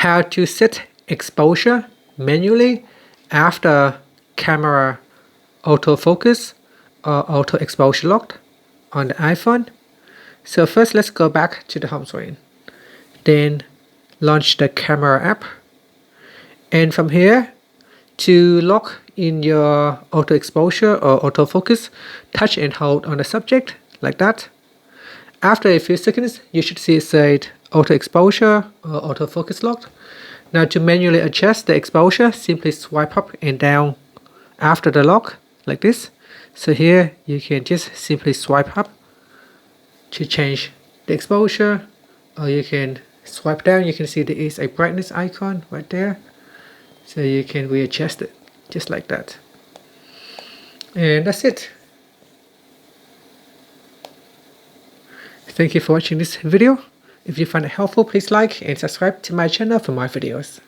how to set exposure manually after camera autofocus or auto exposure locked on the iPhone. So first let's go back to the home screen. Then launch the camera app. And from here, to lock in your auto exposure or autofocus, touch and hold on the subject like that. After a few seconds, you should see it say auto exposure or autofocus locked. Now to manually adjust the exposure, simply swipe up and down after the lock like this. So here you can just simply swipe up to change the exposure, or you can swipe down. You can see there is a brightness icon right there, so you can readjust it just like that. And that's it. Thank you for watching this video. If you find it helpful, please like and subscribe to my channel for more videos.